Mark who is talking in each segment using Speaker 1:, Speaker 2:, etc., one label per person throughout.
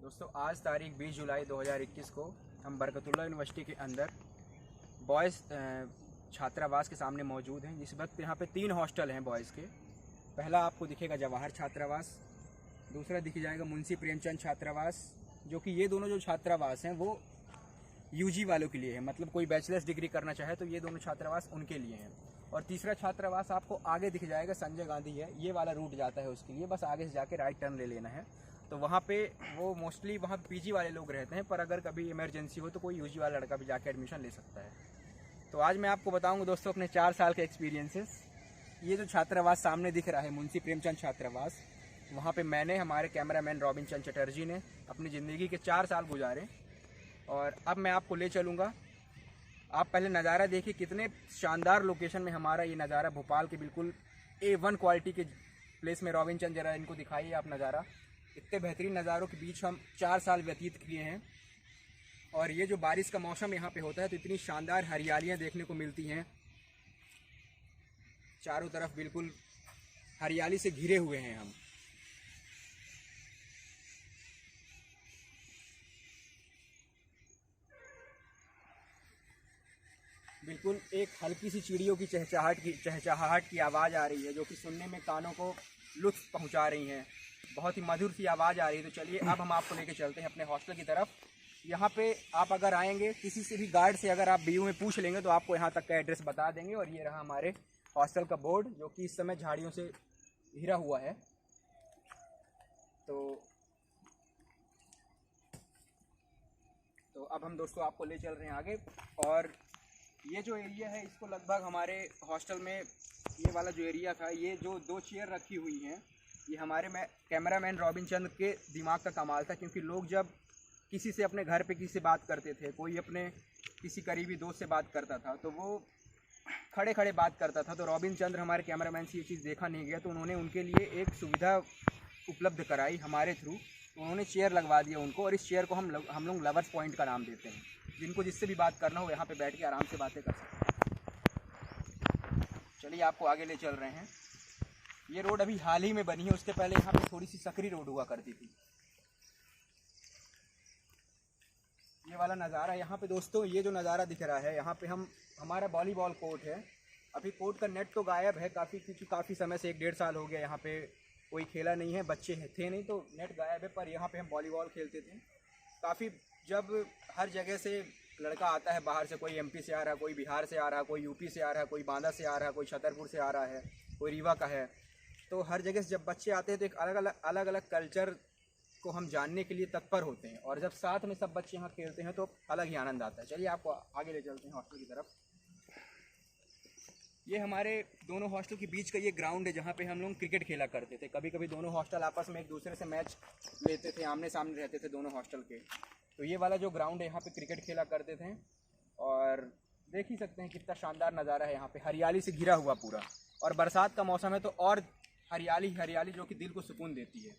Speaker 1: दोस्तों आज तारीख 20 जुलाई 2021 को हम बरकतुल्लाह यूनिवर्सिटी के अंदर बॉयज़ छात्रावास के सामने मौजूद हैं। इस वक्त यहाँ पे 3 हॉस्टल हैं बॉयज़ के। पहला आपको दिखेगा जवाहर छात्रावास, दूसरा दिख जाएगा मुंशी प्रेमचंद छात्रावास, जो कि ये दोनों जो छात्रावास हैं वो यूजी वालों के लिए है, मतलब कोई बैचलर्स डिग्री करना चाहे तो ये दोनों छात्रावास उनके लिए हैं। और तीसरा छात्रावास आपको आगे दिख जाएगा, संजय गांधी है, ये वाला रूट जाता है उसके लिए, बस आगे से जाके राइट टर्न ले लेना है। तो वहाँ पे वो मोस्टली वहाँ पीजी वाले लोग रहते हैं, पर अगर कभी इमरजेंसी हो तो कोई यूजी वाला लड़का भी जाके एडमिशन ले सकता है। तो आज मैं आपको बताऊँगा दोस्तों अपने 4 साल के एक्सपीरियंसेस। ये जो छात्रावास सामने दिख रहा है मुंशी प्रेमचंद छात्रावास, वहाँ पे मैंने, हमारे कैमरामैन रॉबिन चंद चटर्जी ने अपनी ज़िंदगी के 4 साल गुजारे। और अब मैं आपको ले चलूँगा। आप पहले नज़ारा देखिए, कितने शानदार लोकेशन में हमारा ये नज़ारा, भोपाल के बिल्कुल A1 क्वालिटी के प्लेस में। रॉबिन चंद जरा इनको दिखाइए आप नज़ारा। इतने बेहतरीन नज़ारों के बीच हम 4 साल व्यतीत किए हैं। और ये जो बारिश का मौसम यहाँ पे होता है तो इतनी शानदार हरियालियाँ देखने को मिलती हैं, चारों तरफ बिल्कुल हरियाली से घिरे हुए हैं हम। बिल्कुल एक हल्की सी चिड़ियों की चहचहाहट की आवाज़ आ रही है, जो कि सुनने में कानों को लुत्फ पहुंचा रही हैं। बहुत ही मधुर सी आवाज़ आ रही है। तो चलिए अब हम आपको लेके चलते हैं अपने हॉस्टल की तरफ। यहाँ पे आप अगर आएंगे, किसी से भी गार्ड से अगर आप बीयू में पूछ लेंगे तो आपको यहाँ तक का एड्रेस बता देंगे। और ये रहा हमारे हॉस्टल का बोर्ड, जो कि इस समय झाड़ियों से घिरा हुआ है। तो अब हम दोस्तों आपको ले चल रहे हैं आगे। और ये जो एरिया है, इसको लगभग हमारे हॉस्टल में ये वाला जो एरिया था, ये जो 2 चेयर रखी हुई हैं, ये हमारे कैमरामैन रॉबिन चंद के दिमाग का कमाल था। क्योंकि लोग जब किसी से अपने घर पे किसी से बात करते थे, कोई अपने किसी करीबी दोस्त से बात करता था, तो वो खड़े खड़े बात करता था। तो रॉबिन चंद्र हमारे कैमरामैन से ये चीज़ देखा नहीं गया, तो उन्होंने उनके लिए एक सुविधा उपलब्ध कराई हमारे थ्रू। तो उन्होंने चेयर लगवा दिया उनको, और इस चेयर को हम लोग लवर्स पॉइंट का नाम देते हैं। जिनको जिससे भी बात करना हो यहाँ पे बैठ के आराम से बातें कर सकते हैं। चलिए आपको आगे ले चल रहे हैं। ये रोड अभी हाल ही में बनी है, उसके पहले यहाँ पे थोड़ी सी सकरी रोड हुआ करती थी। ये वाला नज़ारा यहाँ पे दोस्तों, ये जो नज़ारा दिख रहा है, यहाँ पे हमारा वॉलीबॉल कोर्ट है। अभी कोर्ट का नेट तो गायब है काफ़ी, क्योंकि काफ़ी समय से 1-1.5 साल हो गया यहाँ पे कोई खेला नहीं है, बच्चे थे नहीं, तो नेट गायब है। पर यहाँ पे हम वॉलीबॉल खेलते थे काफ़ी। जब हर जगह से लड़का आता है बाहर से, कोई एमपी से आ रहा है, कोई बिहार से आ रहा है, कोई यूपी से आ रहा है, कोई बांदा से आ रहा है, कोई छतरपुर से आ रहा है, कोई रीवा का है, तो हर जगह से जब बच्चे आते हैं तो एक अलग अलग कल्चर को हम जानने के लिए तत्पर होते हैं। और जब साथ में सब बच्चे यहाँ खेलते हैं तो अलग ही आनंद आता है। चलिए आपको आगे ले चलते हैं हॉस्टल की तरफ। ये हमारे दोनों हॉस्टल के बीच का ये ग्राउंड है, जहाँ पे हम लोग क्रिकेट खेला करते थे। कभी कभी दोनों हॉस्टल आपस में एक दूसरे से मैच लेते थे, आमने सामने रहते थे दोनों हॉस्टल के। तो ये वाला जो ग्राउंड है, यहाँ पे क्रिकेट खेला करते थे। और देख ही सकते हैं कितना शानदार नज़ारा है, यहाँ पे हरियाली से घिरा हुआ पूरा। और बरसात का मौसम है तो और हरियाली हरियाली, जो कि दिल को सुकून देती है।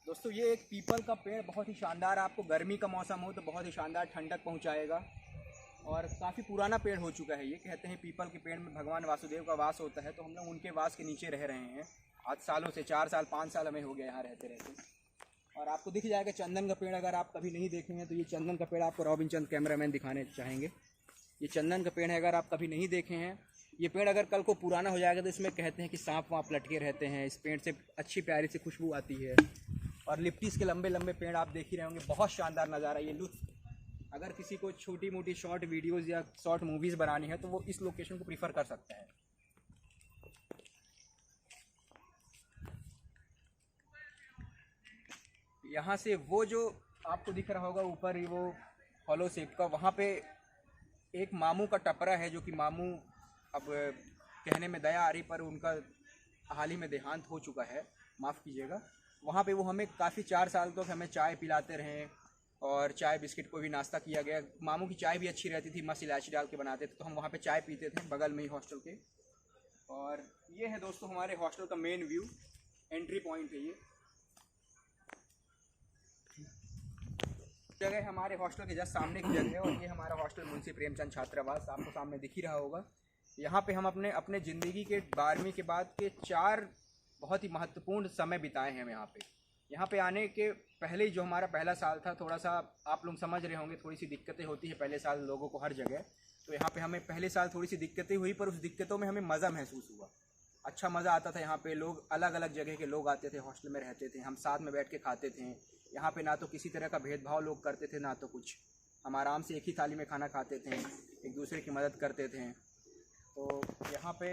Speaker 1: दोस्तों ये एक पीपल का पेड़ बहुत ही शानदार, आपको गर्मी का मौसम हो तो बहुत ही शानदार ठंडक पहुंचाएगा। और काफ़ी पुराना पेड़ हो चुका है ये। कहते हैं पीपल के पेड़ में भगवान वासुदेव का वास होता है, तो हम लोग उनके वास के नीचे रह रहे हैं आज सालों से। 4 साल 5 साल हमें हो गया यहाँ रहते रहते। और आपको दिख जाएगा चंदन का पेड़, अगर आप कभी नहीं देखे हैं तो ये चंदन का पेड़ आपको रॉबिन चंद कैमरामैन दिखाने चाहेंगे। ये चंदन का पेड़ है, अगर आप कभी नहीं देखे हैं। ये पेड़ अगर कल को पुराना हो जाएगा तो इसमें कहते हैं कि सांप वाँप लटके रहते हैं। इस पेड़ से अच्छी प्यारी सी खुशबू आती है। और लिप्टिस के लंबे लंबे पेड़ आप देख ही रहे होंगे। बहुत शानदार नज़ारा ये लुत्फ। अगर किसी को छोटी मोटी शॉर्ट वीडियोज़ या शॉर्ट मूवीज़ बनानी है तो वो इस लोकेशन को प्रीफर कर सकता है। यहाँ से वो जो आपको दिख रहा होगा ऊपर, वो हॉलो शेप का, वहाँ पे एक मामू का टपरा है, जो कि मामू, अब कहने में दया आ रही, पर उनका हाल ही में देहांत हो चुका है, माफ़ कीजिएगा। वहाँ पे वो हमें काफ़ी 4 साल तक हमें चाय पिलाते रहे, और चाय बिस्किट को भी नाश्ता किया गया। मामू की चाय भी अच्छी रहती थी, मस्त इलायची डाल के बनाते थे, तो हम वहाँ पे चाय पीते थे बगल में ही हॉस्टल के। और ये है दोस्तों हमारे हॉस्टल का मेन व्यू, एंट्री पॉइंट है ये। जगह हमारे हॉस्टल के जस्ट सामने की जगह है और ये हमारा हॉस्टल मुंशी प्रेमचंद छात्रावास आपको सामने दिख ही रहा होगा। यहाँ पे हम अपने ज़िंदगी के 12वीं के बाद के 4 बहुत ही महत्वपूर्ण समय बिताए हैं यहाँ पे। यहाँ पे आने के पहले ही जो हमारा पहला साल था, थोड़ा सा आप लोग समझ रहे होंगे, थोड़ी सी दिक्कतें होती है पहले साल लोगों को हर जगह। तो यहाँ पे हमें पहले साल थोड़ी सी दिक्कतें हुई, पर उस दिक्कतों में हमें मज़ा महसूस हुआ, अच्छा मज़ा आता था। यहाँ पे लोग अलग अलग जगह के लोग आते थे, हॉस्टल में रहते थे, हम साथ में बैठ के खाते थे। यहाँ पे ना तो किसी तरह का भेदभाव लोग करते थे, ना तो कुछ, हम आराम से एक ही थाली में खाना खाते थे, एक दूसरे की मदद करते थे। तो यहाँ पे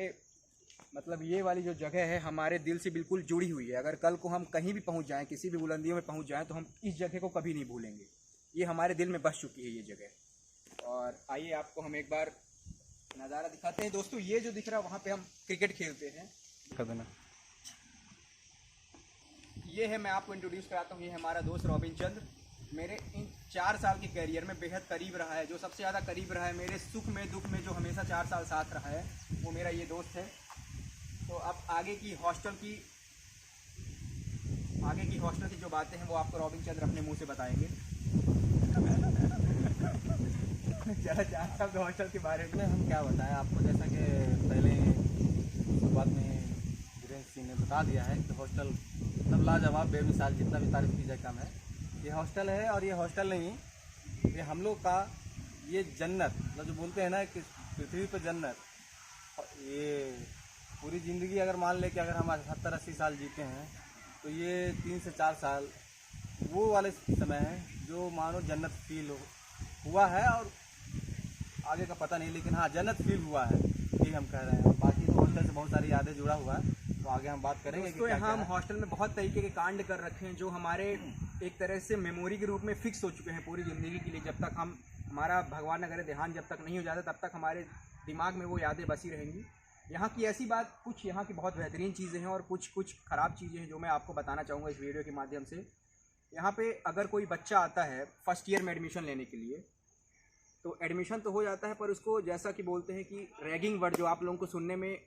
Speaker 1: मतलब ये वाली जो जगह है हमारे दिल से बिल्कुल जुड़ी हुई है। अगर कल को हम कहीं भी पहुँच जाएँ, किसी भी बुलंदियों में पहुँच जाएँ, तो हम इस जगह को कभी नहीं भूलेंगे। ये हमारे दिल में बस चुकी है ये जगह। और आइए आपको हम एक बार नज़ारा दिखाते हैं। दोस्तों ये जो दिख रहा है वहाँ पे हम क्रिकेट खेलते हैं। ये है, मैं आपको इंट्रोड्यूस कराता हूँ, ये है हमारा दोस्त रॉबिन चंद्र। मेरे इन 4 साल के करियर में बेहद करीब रहा है, जो सबसे ज़्यादा करीब रहा है, मेरे सुख में दुख में जो हमेशा 4 साल साथ रहा है, वो मेरा ये दोस्त है। तो अब आगे की हॉस्टल की जो बातें हैं वो आपको रॉबिन चंद्र अपने मुंह से बताएंगे। चला 4 साल हॉस्टल के बारे में
Speaker 2: हम क्या बताएं आपको, जैसा कि पहले शुरुआत में धीरेन्द्र सिंह ने बता दिया है कि हॉस्टल मतलब लाजवाब बेमिसाल, जितना भी तारीफ की जाए कम है। ये हॉस्टल है और ये हॉस्टल नहीं, ये हम लोग का ये जन्नत, मतलब जो बोलते हैं ना कि पृथ्वी पर जन्नत, ये पूरी ज़िंदगी अगर मान ले कि अगर हम 70-80 साल जीते हैं तो ये 3 से 4 साल वो वाले समय हैं जो मानो जन्नत फील हुआ है, और आगे का पता नहीं, लेकिन हाँ जन्नत फील हुआ है, ये हम कह रहे हैं। बाकी तो हॉस्टल से बहुत सारी यादें जुड़ा हुआ है, तो आगे हम बात करेंगे कि क्या
Speaker 1: हम हॉस्टल में बहुत तरीके के कांड कर रखे हैं जो हमारे एक तरह से मेमोरी के रूप में फिक्स हो चुके हैं पूरी ज़िंदगी के लिए। जब तक हमारा भगवान न करे देहांत जब तक नहीं हो जाता, तब तक हमारे दिमाग में वो यादें बसी रहेंगी। यहाँ की ऐसी बात, कुछ यहाँ की बहुत बेहतरीन चीज़ें हैं और कुछ ख़राब चीज़ें हैं जो मैं आपको बताना चाहूँगा इस वीडियो के माध्यम से। यहाँ पे अगर कोई बच्चा आता है फर्स्ट ईयर में एडमिशन लेने के लिए, तो एडमिशन तो हो जाता है, पर उसको जैसा कि बोलते हैं कि रैगिंग वर्ड जो आप लोगों को सुनने में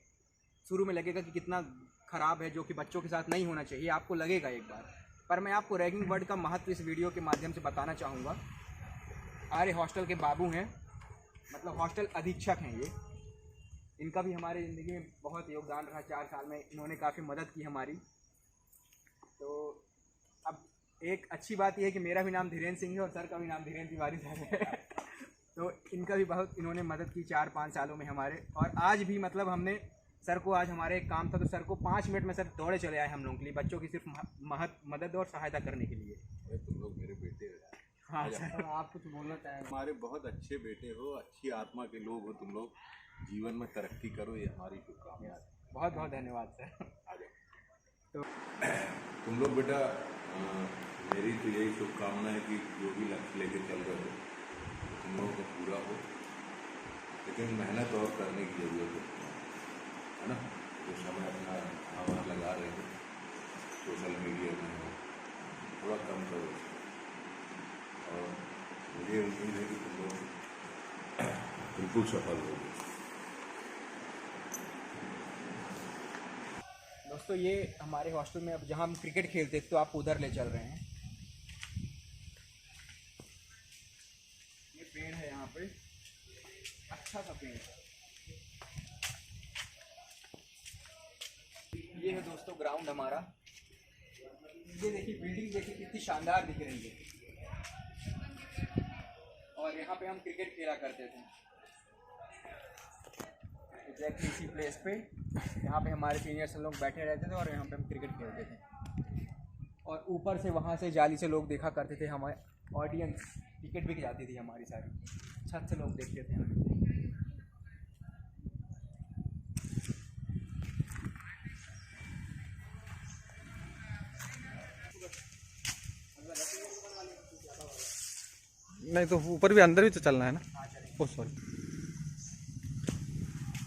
Speaker 1: शुरू में लगेगा कि कितना ख़राब है, जो कि बच्चों के साथ नहीं होना चाहिए, आपको लगेगा एक बार, पर मैं आपको रैगिंग वर्ड का महत्व इस वीडियो के माध्यम से बताना चाहूँगा। आर्य हॉस्टल के बाबू हैं, मतलब हॉस्टल अधीक्षक हैं ये, इनका भी हमारी ज़िंदगी में बहुत योगदान रहा। 4 साल में इन्होंने काफ़ी मदद की हमारी। तो अब एक अच्छी बात यह है कि मेरा भी नाम धीरेन्द्र सिंह है और सर का भी नाम धीरेन्द्र तिवारी सर है। तो इनका भी बहुत इन्होंने मदद की 4-5 सालों में हमारे। और आज भी मतलब हमने सर को, आज हमारे एक काम था तो सर को 5 मिनट में सर दौड़े चले आए हम लोगों के लिए, बच्चों की सिर्फ मदद और सहायता करने के लिए।
Speaker 3: तुम लोग मेरे बेटे हो।
Speaker 1: हाँ सर, आप कुछ बोलना चाहें?
Speaker 3: हमारे बहुत अच्छे बेटे हो, अच्छी आत्मा के लोग हो तुम लोग, जीवन में तरक्की करो, ये हमारी शुभकामनाएं।
Speaker 1: बहुत बहुत धन्यवाद सर।
Speaker 3: आ जाओ। तो तुम लोग बेटा, मेरी तो यही शुभकामना है कि जो भी लक्ष्य लेके चल रहे हो तो तुम लोगों का पूरा हो, लेकिन मेहनत और करने की ज़रूरत है ना। तो समय अपना आवाज़ लगा रहे हो, सोशल मीडिया में हो, थोड़ा कम करो और मुझे उम्मीद है कि तुम लोग बिल्कुल सफल होगे।
Speaker 1: दोस्तों ये हमारे हॉस्टल में, अब जहाँ हम क्रिकेट खेलते थे तो आप उधर ले चल रहे हैं। ये पेड़ है यहाँ पे, अच्छा सा पेड़ है। ये है दोस्तों ग्राउंड हमारा। ये देखिए बिल्डिंग देखिए कितनी शानदार दिख रही है, और यहाँ पे हम क्रिकेट खेला करते थे एग्जैक्टली इसी प्लेस पे। यहाँ पे हमारे सीनियर्स लोग बैठे रहते थे और यहाँ पे हम क्रिकेट खेलते थे, और ऊपर से वहाँ से जाली से लोग देखा करते थे, हमारे ऑडियंस टिकट बिक जाती थी हमारी सारी, छत से लोग देखते थे हमें।
Speaker 2: नहीं तो ऊपर भी, अंदर भी तो चलना है ना। Oh sorry.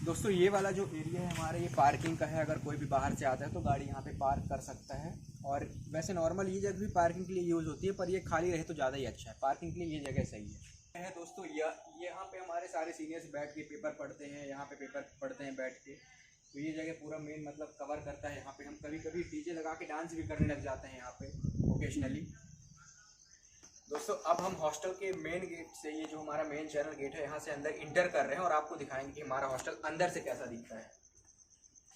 Speaker 1: दोस्तों ये वाला जो एरिया है हमारा, ये पार्किंग का है। अगर कोई भी बाहर से आता है तो गाड़ी यहाँ पे पार्क कर सकता है, और वैसे नॉर्मल ये जगह भी पार्किंग के लिए यूज़ होती है, पर ये खाली रहे तो ज़्यादा ही अच्छा है, पार्किंग के लिए ये जगह सही है। दोस्तों यहाँ पे हमारे सारे सीनियर्स बैठ के पेपर पढ़ते हैं, यहाँ पे पेपर पढ़ते हैं बैठ के। तो ये जगह पूरा मेन मतलब कवर करता है। यहाँ पे हम कभी कभी डीजे लगा के डांस भी करने लग जाते हैं यहाँ पे ओकेजनली। दोस्तों अब हम हॉस्टल के मेन गेट से, ये जो हमारा मेन चैनल गेट है, यहाँ से अंदर इंटर कर रहे हैं और आपको दिखाएंगे कि हमारा हॉस्टल अंदर से कैसा दिखता है।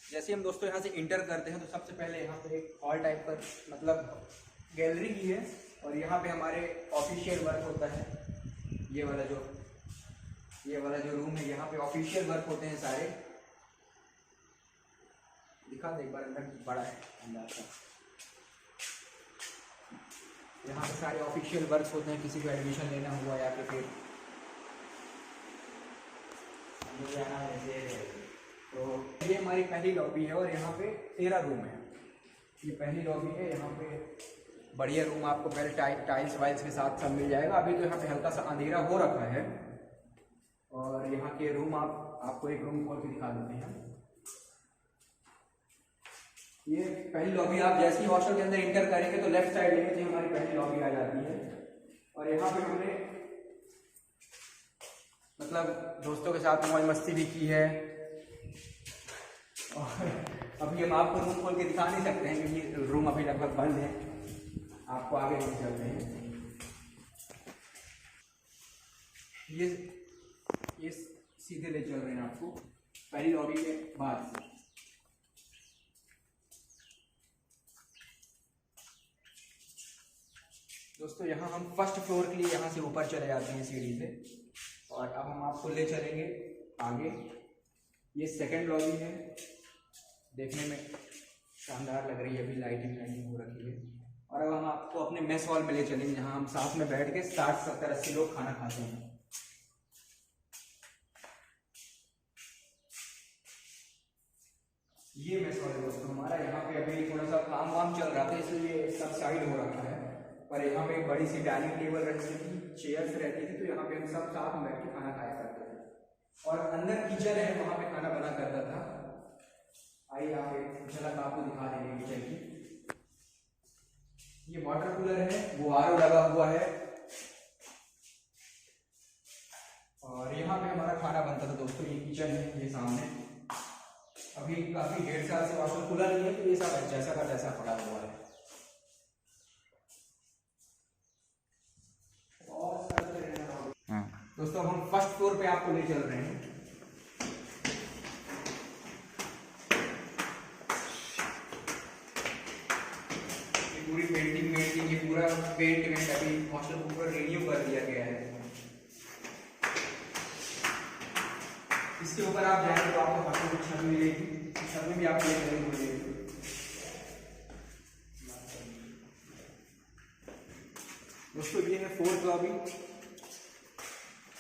Speaker 1: जैसे हम दोस्तों यहाँ से इंटर करते हैं तो सबसे पहले यहाँ पे एक हॉल टाइप पर मतलब गैलरी की है और यहाँ पे हमारे ऑफिशियल वर्क होता है। ये वाला जो रूम है, यहाँ पे ऑफिशियल वर्क होते हैं सारे। दिखा दे एक बार, अंदर बड़ा है अंदर का। यहाँ पे सारे ऑफिशियल वर्क होते हैं, किसी को एडमिशन लेना हुआ या फिर तो ये हमारी पहली लॉबी है और यहाँ पे 13 रूम है। ये पहली लॉबी है, यहाँ पे बढ़िया रूम आपको पहले टाइल्स वाइल्स के साथ सब मिल जाएगा। अभी तो यहाँ पे हल्का सा अंधेरा हो रखा है और यहाँ के रूम आपको एक रूम खोल के दिखा देते हैं। ये पहली लॉबी, आप जैसे ही हॉस्टल के अंदर इंटर करेंगे तो लेफ्ट साइड लेंगे तो हमारी पहली लॉबी आ जाती है। और यहाँ पे हमने मतलब दोस्तों के साथ मौज मस्ती भी की है और अभी हम आपको रूम खोल के दिखा नहीं सकते हैं क्योंकि रूम अभी लगभग बंद है। आपको आगे लेके चलते हैं। ये सीधे ले चल रहे हैं आपको पहली लॉबी के बाद से। दोस्तों यहाँ हम फर्स्ट फ्लोर के लिए यहाँ से ऊपर चले जाते हैं सीढ़ी से और अब हम आपको ले चलेंगे आगे। ये सेकंड लॉबी है, देखने में शानदार लग रही है, अभी लाइटिंग हो रखी है। और अब हम आपको अपने मेस हॉल में ले चलेंगे जहाँ हम साथ में बैठ के 60, 70, 80 लोग खाना खाते हैं। ये मेस हॉल है दोस्तों हमारा। यहाँ पे अभी थोड़ा सा काम वाम चल रहा था इसलिए सब साइड हो रखा है, पर यहाँ पे एक बड़ी सी डाइनिंग टेबल रहती थी, चेयर्स रहती थी, तो यहाँ पे हम सब साथ में बैठ के खाना खाया करते थे। और अंदर किचन है, वहाँ पे खाना बना करता था। आइए आप एक झलक आपको दिखा देंगे किचन की। ये वाटर कूलर है, वो आरओ लगा हुआ है और यहाँ पे हमारा खाना बनता था दोस्तों। ये किचन है, ये सामने। अभी काफी 1.5 साल से वाटर कूलर नहीं है तो ये सब जैसा का तैसा पड़ा हुआ है। दोस्तों हम फर्स्ट फ्लोर पे आपको ले चल रहे हैं। पूरी पेंटिंग ये पूरा पेंट अभी हॉस्टल को पूरा रिन्यू कर दिया गया है। इसके ऊपर आप जाएंगे तो आपको हॉस्टल की छत मिलेगी, छत में भी आपको ये जरूर मिलेगी। दोस्तों ये है 4th लॉबी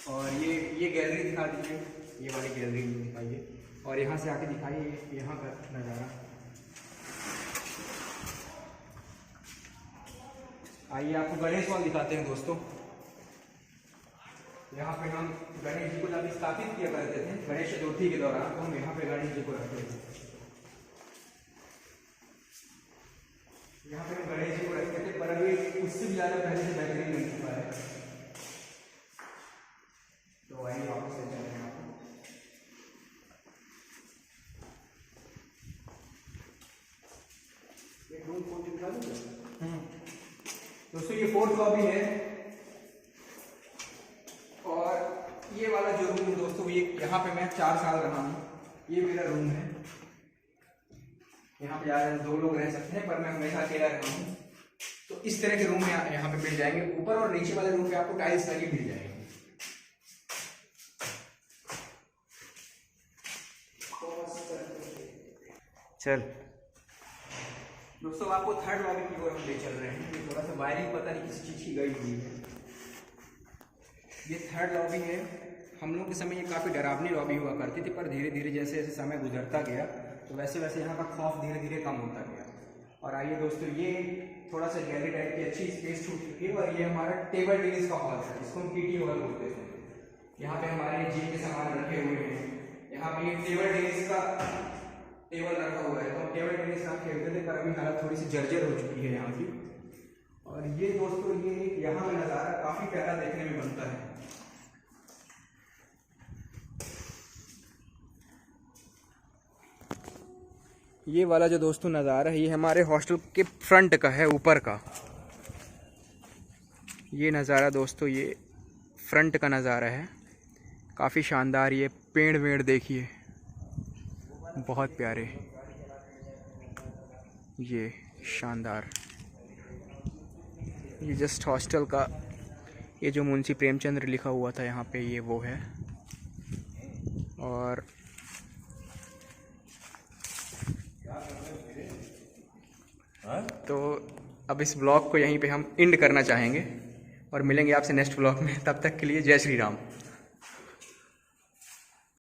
Speaker 1: और ये गैलरी दिखा दीजिए, ये वाली गैलरी दिखाइए और यहाँ से आके दिखाइए यहाँ का नज़ारा। आइए आपको गणेश हॉल दिखाते हैं दोस्तों। यहाँ पे हम गणेश जी को जब स्थापित किया करते थे गणेश चतुर्थी के दौरान, तो हम यहाँ पे गणेश जी को रखते थे। यहाँ पे हम गणेश जी को रखते थे, पर अभी उससे भी ज़्यादा पहले से बेहतरीन बन चुका है। तो आइए वापस ले चलते हैं आपको। एक रूम खोल के दिखा दूँ दोस्तों। ये 4th लॉबी है और ये वाला जो रूम है दोस्तों, ये यहाँ पे मैं 4 साल रहा हूँ। ये मेरा रूम है, यहाँ पे ज़्यादा 2 लोग रह सकते हैं पर मैं हमेशा अकेला रहा हूँ। तो इस तरह के रूम यहाँ पे मिल जाएंगे। ऊपर और नीचे वाले रूम पे आपको टाइल्स लगी मिल जाएंगे। चल दोस्तों आपको 3rd लॉबी की ओर हम ले चल रहे हैं। ये थोड़ा सा वायरिंग पता नहीं किस चीज़ की गई हुई है। ये 3rd लॉबी है। हम लोग के समय ये काफ़ी डरावनी लॉबी हुआ करती थी, पर धीरे धीरे जैसे जैसे समय गुजरता गया तो वैसे वैसे यहाँ का खौफ धीरे धीरे कम होता गया। और आइए दोस्तों, ये थोड़ा सा गैलरी टाइप की अच्छी स्पेस छूट चुकी है और ये हमारा टेबल टेनिस का हॉल है, जिसको हम पीटी हॉल बोलते थे। यहाँ पे हमारे जिम के सामान रखे हुए हैं। यहाँ पे एक टेबल टेनिस का टेबल रखा हुआ है, तो हम टेबल टेनिस यहाँ खेलते थे, पर अभी हालत थोड़ी सी जर्जर हो चुकी है यहाँ की। और ये दोस्तों, ये यहाँ का नज़ारा काफ़ी प्यारा देखने में बनता है। ये वाला जो दोस्तों नज़ारा है, ये हमारे हॉस्टल के फ्रंट का है, ऊपर का। ये नज़ारा दोस्तों, ये फ्रंट का नज़ारा है, काफ़ी शानदार। ये पेड़ वेड़ देखिए, बहुत प्यारे, ये शानदार। ये जस्ट हॉस्टल का, ये जो मुंशी प्रेमचंद्र लिखा हुआ था यहाँ पे, ये वो है। और तो अब इस ब्लॉग को यहीं पे हम एंड करना चाहेंगे और मिलेंगे आपसे नेक्स्ट ब्लॉग में। तब तक के लिए जय श्री राम।